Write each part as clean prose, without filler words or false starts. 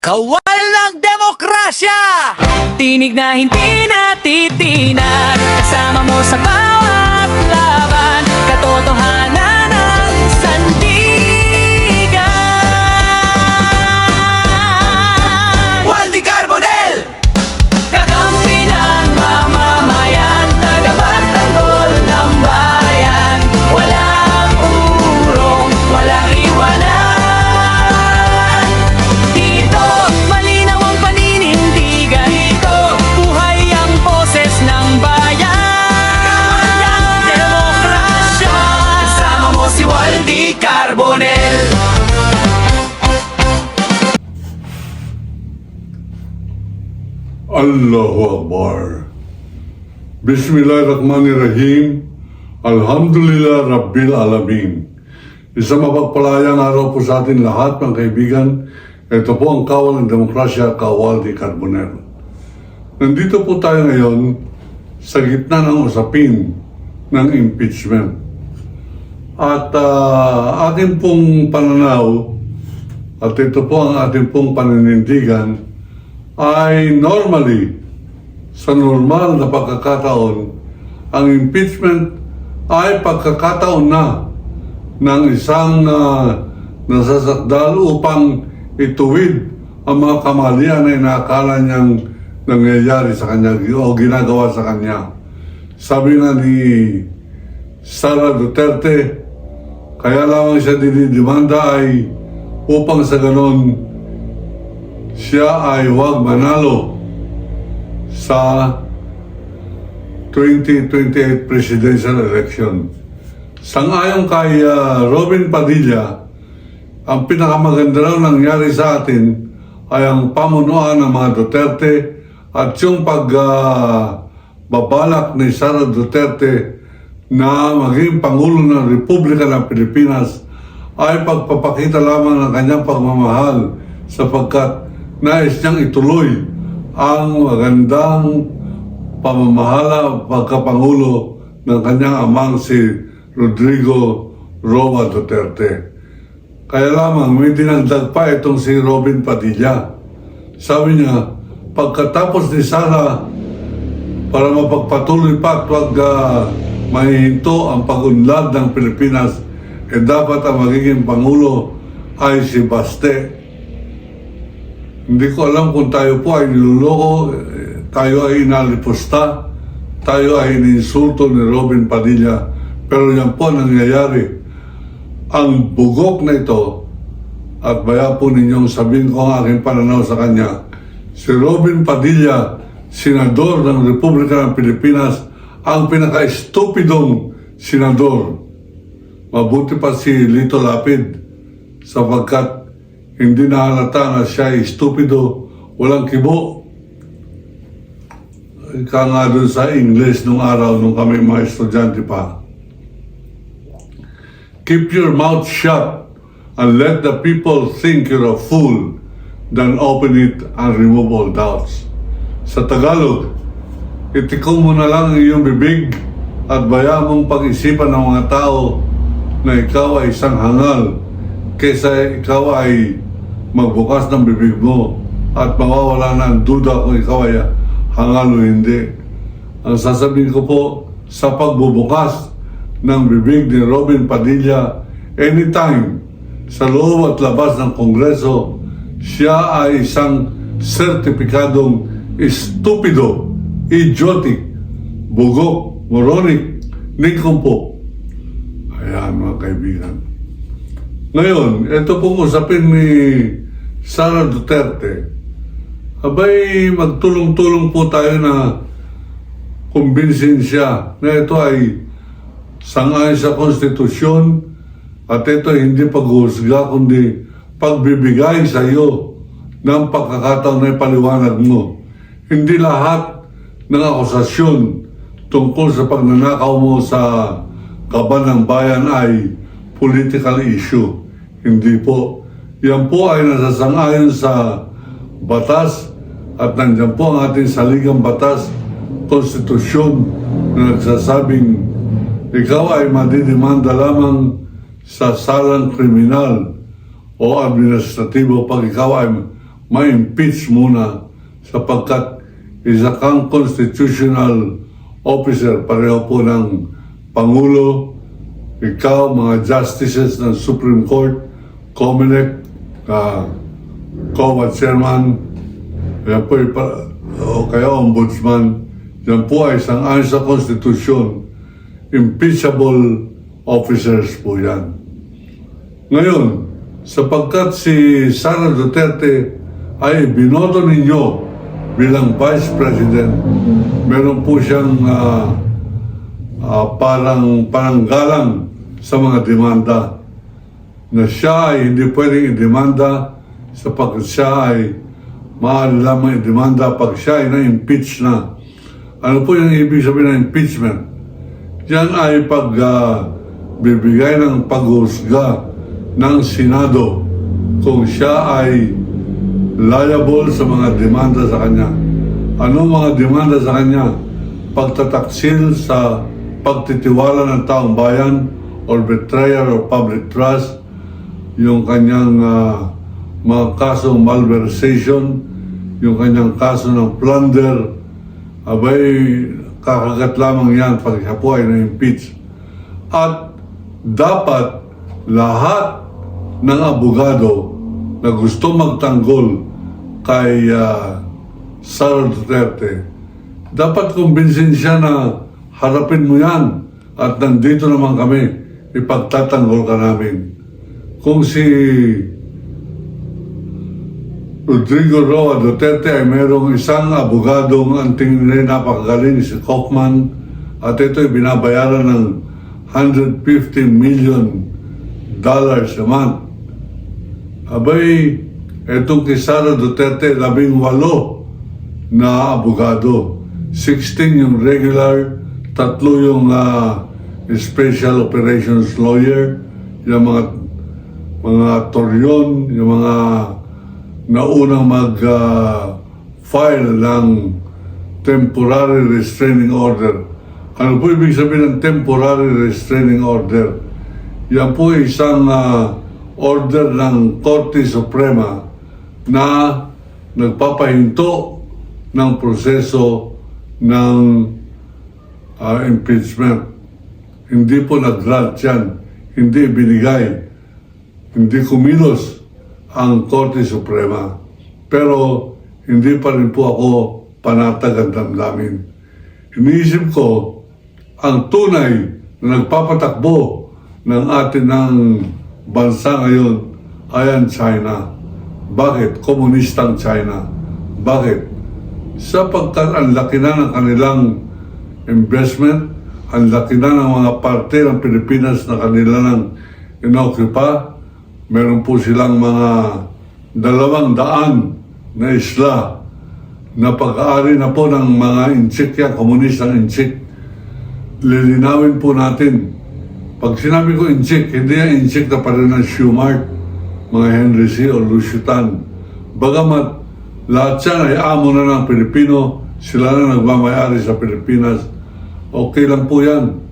Kawal ng demokrasya! Tinig na hindi natitinag, kasama mo sa bawat laban, katotohanan ng sandigan. Waldy Carbonell! Kakampi ng mamamayan, tagapagtanggol ng bayan, walang urong, walang iwanan. Dito, malinaw ang paninindigan. Dito, buhay ang boses ng bayan. Demokrasya, kasama mo si Waldy Carbonell. Allahu Akbar. Bismillahirrahmanirrahim. Alhamdulillah Rabbil Alamin. Isang mapagpalayang araw po sa atin lahat mga kaibigan. Ito po ang kawal ng demokrasya, Waldy Carbonell. Nandito po tayo ngayon sa gitna ng usapin ng impeachment. At atin pong pananaw, at ito po ang ating pong paninindigan, ay normally, sa normal na pagkakataon, ang impeachment ay pagkakataon na ng isang nasasakdal upang ituwid ang mga kamalian na inaakala niyang nangyayari sa kanya o ginagawa sa kanya. Sabi nga ni Sara Duterte, kaya lamang siya dinidemanda ay upang sa ganon siya ay huwag manalo sa 2028 presidential election. Sang-ayon kay Robin Padilla, ang pinakamaganda raw nangyari sa atin ay ang pamunuan ng mga Duterte at yung pagbabalak ni Sara Duterte na maging Pangulo ng Republika ng Pilipinas ay pagpapakita lamang ng kanyang pagmamahal sapagkat nais niyang ituloy ang magandang pamamahala pagkapangulo ng kanyang amang si Rodrigo Roa Duterte. Kaya lamang may dinagdag pa itong si Robin Padilla. Sabi niya, pagkatapos ni Sara, para mapagpatuloy pa at huwag mahihinto ang pag-unlad ng Pilipinas, dapat ang magiging Pangulo ay si Baste. Hindi ko alam kung tayo po ay niluloko, tayo ay inalipusta, tayo ay ininsulto ni Robin Padilla, pero yan po nangyayari. Ang bugok na ito, at baya po ninyong sabihin ko ang aking pananaw sa kanya, si Robin Padilla, senador ng Republika ng Pilipinas, ang pinaka-estupidong senador. Mabuti pa si Lito Lapid, sapagkat hindi nahalata na siya ay stupido, walang kibo. Ika nga doon sa English nung araw, nung kami mga estudyante pa. Keep your mouth shut and let the people think you're a fool, then open it and remove all doubts. Sa Tagalog, itikom mo na lang ang iyong bibig at baya mong pag-isipan ng mga tao na ikaw ay isang hangal kaysa ikaw ay magbukas ng bibig mo at mawawala na ang duda kung ikaw ay hangal o hindi. Ang sasabihin ko po, sa pagbubukas ng bibig ni Robin Padilla, anytime sa loob at labas ng Kongreso, siya ay isang sertipikadong estupido, idiotic, bugok, moronic, nikumpo. Ayan mga kaibigan. Ngayon, ito pong usapin ni Sara Duterte. Abay, magtulong-tulong po tayo na kumbinsin siya na ito ay sangayon sa konstitusyon at ito ay hindi paghuhusga kundi pagbibigay sa iyo ng pagkakataon na ipaliwanag mo. Hindi lahat ng akusasyon tungkol sa pagnanakaw mo sa kaban ng bayan ay political issue. Hindi po. Yan po ay nasasang-ayon sa batas at nandiyan po ang ating saligang batas, konstitusyon na nagsasabing ikaw ay madidemanda lamang sa salang kriminal o administratibo pag ikaw ay ma-impeach muna sapagkat isa kang constitutional officer, pareho po ng Pangulo, ikaw, mga justices ng Supreme Court, COMELEC, COA Chairman, yan po, o kaya Ombudsman, yan po ay sang-ayon sa Konstitusyon, impeachable officers po yan. Ngayon, sapagkat si Sara Duterte ay binoto ninyo bilang Vice President, meron po siyang parang galang sa mga demanda na siya ay hindi pwedeng i-demanda sapagkat siya ay maaari lamang i-demanda pag siya ay na-impeach na. Ano po yung ibig sabihin ng impeachment? Yan ay bibigay ng paghusga ng Senado kung siya ay liable sa mga demanda sa kanya. Ano mga demanda sa kanya? Pagtataksil sa pagtitiwala ng taong bayan or betrayal of public trust, yung kanyang mga kasong malversation, yung kanyang kaso ng plunder, abay kakagat lamang yan pag siya po ay na-impeach. At dapat lahat ng abogado na gusto magtanggol kay Sara Duterte, dapat kumbinsin siya na harapin mo yan at nandito naman kami, ipagtatanggol ka namin. Kung si Rodrigo Roa Duterte ay mayroong isang abogadong ang tingin nila napakagaling, si Kaufman, at ito'y binabayaran ng $150 million a month. Abay, etong kay Sara Duterte, 18 na abogado. 16 yung regular, 3 yung special operations lawyer, yung mga toryon, yung mga naunang mag-file ng temporary restraining order. Ano po ibig sabihin ng temporary restraining order? Yan po isang order ng Korte Suprema na nagpapahinto ng proseso ng impeachment. Hindi po nag-grant yan, hindi binigay, hindi kumilos ang Korte Suprema. Pero hindi pa rin po ako panatag ang damdamin. Iniisip ko, ang tunay na nagpapatakbo ng atin ng bansa ngayon ay ang China. Bakit? Komunistang China. Bakit? Sapagkat ang laki na ng kanilang investment, ang laki na ng mga parte ng Pilipinas na kanila nang inokupa. Meron po silang mga 200 na isla na pag-aari na po ng mga inchik yan, komunistang inchik. Lilinawin po natin. Pag sinabi ko inchik, hindi yan inchik na pa rin ng Shoemart, mga Henry C. o Lusitan. Bagamat lahat yan ay amo na ng Pilipino, sila na nagmamayari sa Pilipinas. Okay lang po yan.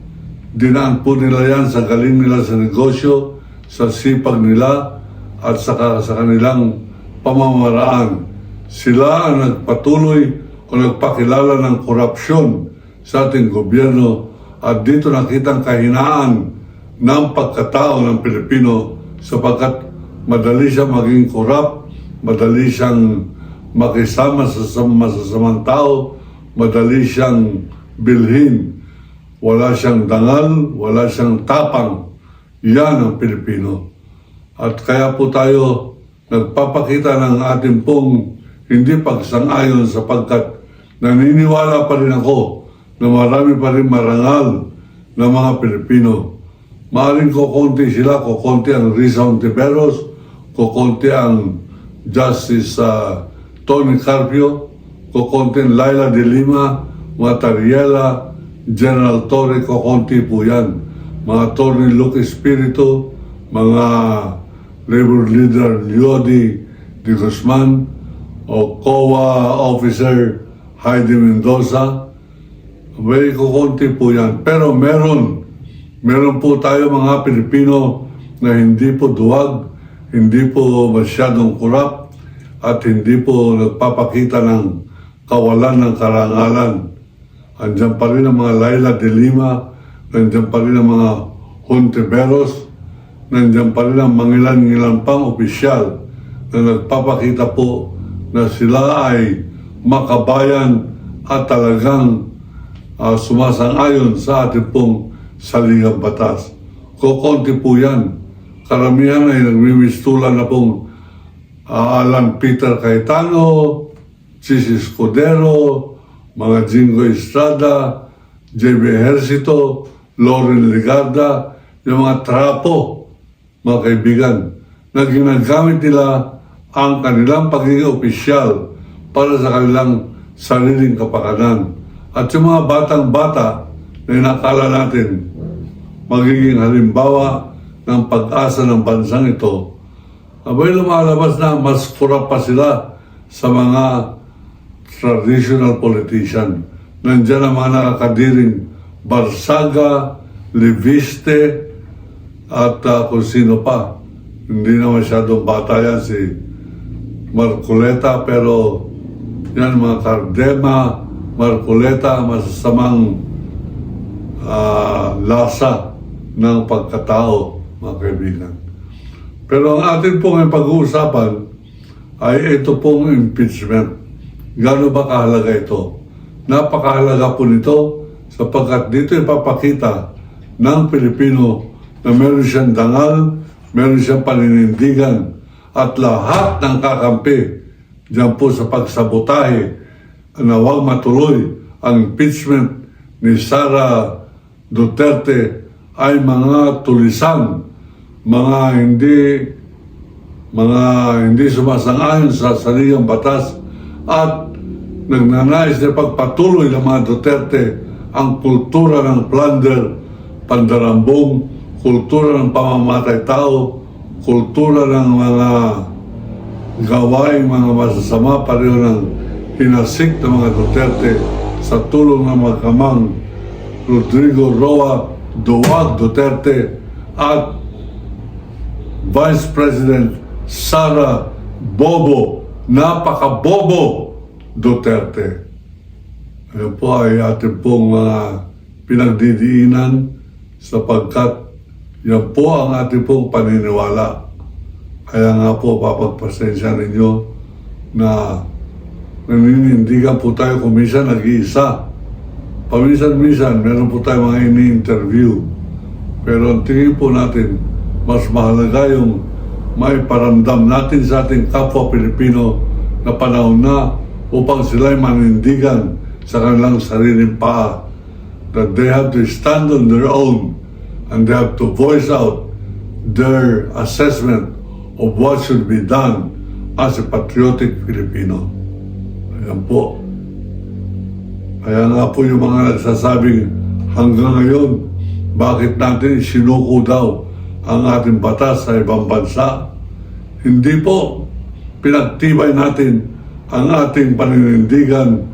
Dinaan po nila yan sa galing nila sa negosyo, sa sipag nila, at sa kanilang pamamaraan. Sila ang nagpatuloy o nagpakilala ng korupsyon sa ating gobyerno at dito nakitang kahinaan ng pagkatao ng Pilipino sapagkat madali siyang maging korap, madali siyang makisama sa masasamang tao, madali siyang bilhin. Wala siyang dangal, wala siyang tapang. Yan ang Pilipino. At kaya po tayo nagpapakita ng ating pong hindi pagsang-ayon sapagkat naniniwala pa rin ako na marami pa rin marangal na mga Pilipino. Maaring kukunti sila, kukunti ang Risa Hontiveros, kukunti ang Justice Tony Carpio, kukunti ang Laila de Lima, mga Tariela, General Torre, kukunti po yan. Mga Tony Luke Espiritu, mga Labor Leader Leody de Guzman, o COA Officer Heidi Mendoza. Very kukunti po yan. Pero meron po tayo mga Pilipino na hindi po duwag, hindi po masyadong korap, at hindi po nagpapakita ng kawalan ng karangalan. Andiyan pa rin ang mga Laila de Lima, nandiyan pa rin ang mga Hontiveros, nandiyan pa rin ang mangilan-ngilan pang opisyal na nagpapakita po na sila ay makabayan at talagang sumasang-ayon sa ating pong saligang batas. Kukunti po yan. Karamihan ay nagmimistulan na pong Alan Peter Cayetano, Chis Escudero, mga Jingo Estrada, JB Ejercito, Lauren Ligarda, yung mga trapo, mga kaibigan, na ginagamit nila ang kanilang pagiging opisyal para sa kanilang sariling kapakanan. At yung mga batang-bata na inakala natin magiging halimbawa ng pag-asa ng bansang ito, abay lumalabas na mas kurap pa sila sa mga traditional politician. Nandiyan ang mga nakakadiring Barsaga, Leviste, at kung sino pa. Hindi na masyadong bata yan si Marcoleta, pero yan mga Cardema, Marcoleta, masasamang lasa ng pagkatao, mga kaibigan. Pero ang atin pong pag-uusapan ay ito pong impeachment. Gaano ba kahalaga ito? Napakahalaga po nito sapagkat dito ipapakita ng Pilipino na meron siyang dangal, meron siyang paninindigan at lahat ng kakampi diyan po sa pagsabotahe na huwag matuloy ang impeachment ni Sara Duterte ay mga tulisan, mga hindi sumasang-ayon sa saligang batas at nagnanais na pagpatuloy ng mga Duterte ang kultura ng plunder, pandarambong, kultura ng pamamatay tao, kultura ng mga gawaing mga masasama, pareho ng hinasik ng mga Duterte sa tulong ng magkamang Rodrigo Roa Duwag Duterte at Vice President Sara Bobo, napaka-bobo Duterte. Ayan po ay ating pong pinagdidiinan sapagkat yan po ang ating pong paniniwala. Kaya nga po papagpasensya ninyo na naninindigan po tayo kung minsan nag-iisa. Paminsan-minsan meron po tayo mga ini-interview. Pero ang tingin po natin, mas mahalaga yung maiparamdam natin sa ating kapwa Pilipino na panahon na upang sila'y manindigan sa kanilang sariling paa. That they have to stand on their own and they have to voice out their assessment of what should be done as a patriotic Filipino. Ayan po. Kaya nga po yung mga nagsasabing hanggang ngayon, bakit natin sinuko daw ang ating batas sa ibang bansa? Hindi po. Pinagtibay natin ang ating paninindigan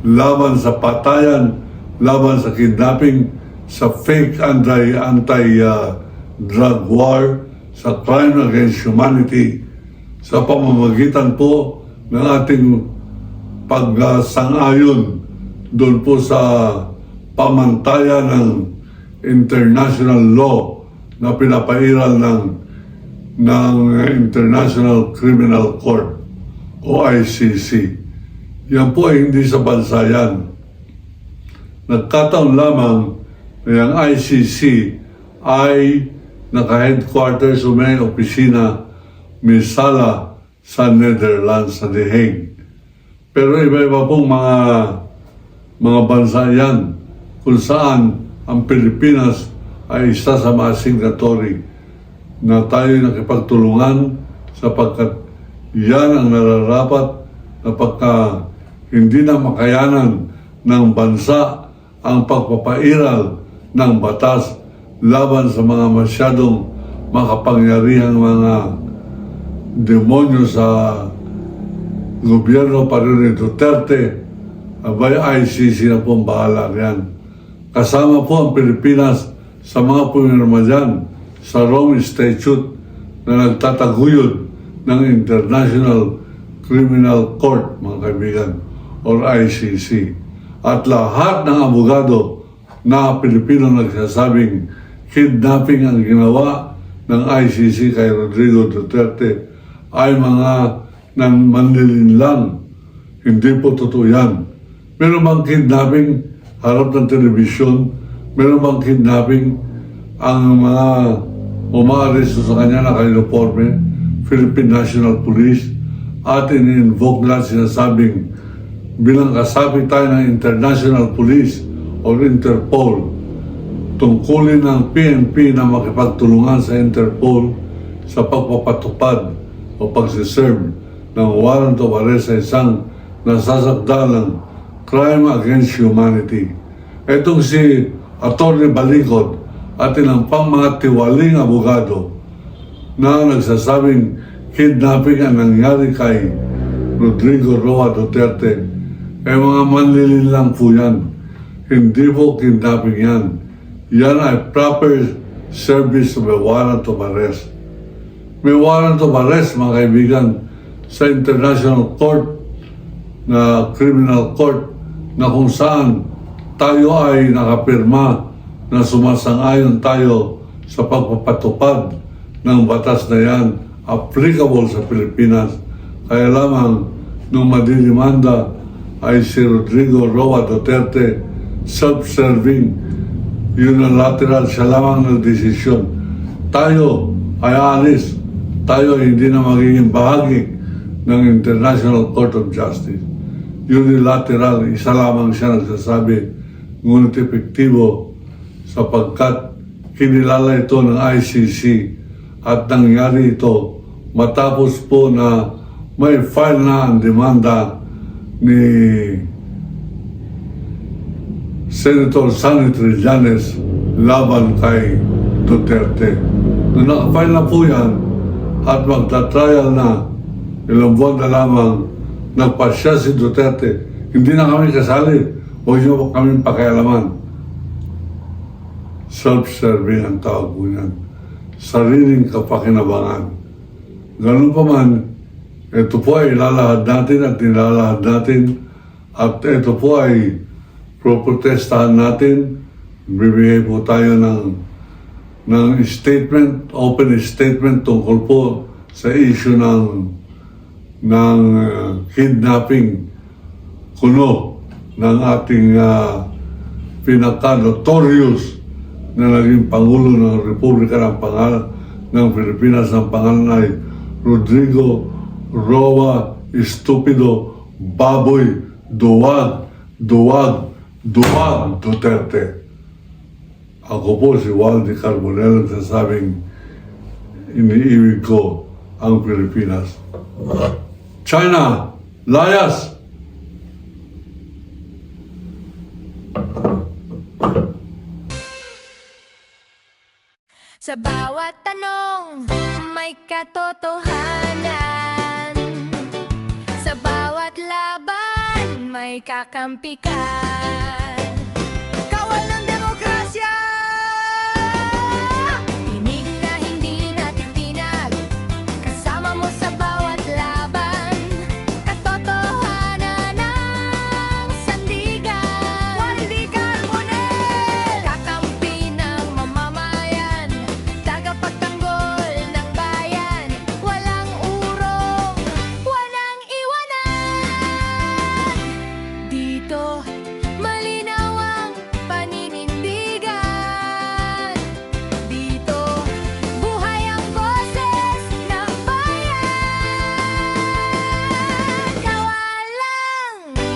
laban sa patayan, laban sa kidnapping, sa fake anti-drug war, sa crime against humanity, sa pamamagitan po ng ating pagsang-ayon doon po sa pamantayan ng international law na pinapairal ng International Criminal Court o ICC. Yan po ay hindi sa bansa yan. Nagkataon lamang na yung ICC ay naka-headquarters o may opisina, may sala sa Netherlands, sa The Hague. Pero iba-iba pong mga bansa yan kung saan ang Pilipinas ay isa sa mga signatory na tayo nakipagtulungan sapagkat yan ang nararapat na pagka hindi na makayanan ng bansa ang pagpapairal ng batas laban sa mga masyadong makapangyarihang mga demonyo sa gobyerno pa rin ni Duterte, abay ICC na po ang bahala riyan. Kasama po ang Pilipinas sa mga pumirma dyan sa Rome Statute na nagtataguyod ng International Criminal Court, mga kaibigan, or ICC. At lahat ng abogado na Pilipino nagsasabing kidnapping ang ginawa ng ICC kay Rodrigo Duterte ay mga manlilinlang. Hindi po totoo yan. Meron bang kidnapping harap ng telebisyon? Meron bang kidnapping ang mga umaaresto sa kanya na uniforme, Philippine National Police, at in-invoke nila sinasabing bilang kasapi tayo ng International Police or Interpol, tungkulin ng PNP na makipagtulungan sa Interpol sa pagpapatupad o pagsiserve ng warrant of arrest sa isang nasasakdalang crime against humanity. Itong si Atty. Balikod at ilang pang mga tiwaling abogado na nagsasabing kidnapping ang nangyari kay Rodrigo Roa Duterte, mga manlilinlang po yan. Hindi po kidnapping yan. Yan ay proper service of a warrant of arrest. May warrant of arrest, mga kaibigan, sa International Court na Criminal Court na kung saan tayo ay nakapirma na sumasang-ayon tayo sa pagpapatupad ng batas na yan applicable sa Pilipinas. Kaya lamang nung madilimanda ay si Rodrigo Roa Duterte, self-serving, unilateral siya lamang ng desisyon. Tayo ay alis, tayo ay hindi na magiging bahagi ng International Court of Justice. Unilateral, isa lamang siya nagsasabi, ngunit epektibo sapagkat kinilala ito ng ICC at nangyari ito matapos po na may file na ang demanda ni Senator Sonny Trillanes laban kay Duterte. Nung nakafile na po yan at magta-trial na, ilang buwan na lamang nagpasya si Duterte, hindi na kami kasali, huwag niyo po kami pakialaman. Self-serving ang tawag po yan. Sariling kapakinabangan. Ganun pa man, ito po ay ilalahad natin at nilalahad natin at ito po ay proprotestahan natin. Bibigay po tayo ng statement, open statement tungkol po sa issue ng kidnapping kuno ng ating pinaka-notorious na naging Pangulo ng Republika ng Pilipinas. Ang pangalan ay Rodrigo Roa Estupido Baboy Duwag Duterte. Ako po si Waldy Carbonell, nagsasabing iniibig ko ang Pilipinas. China, layas! Sa bawat tanong, may katotohanan. Sa bawat laban, may kakampi ka.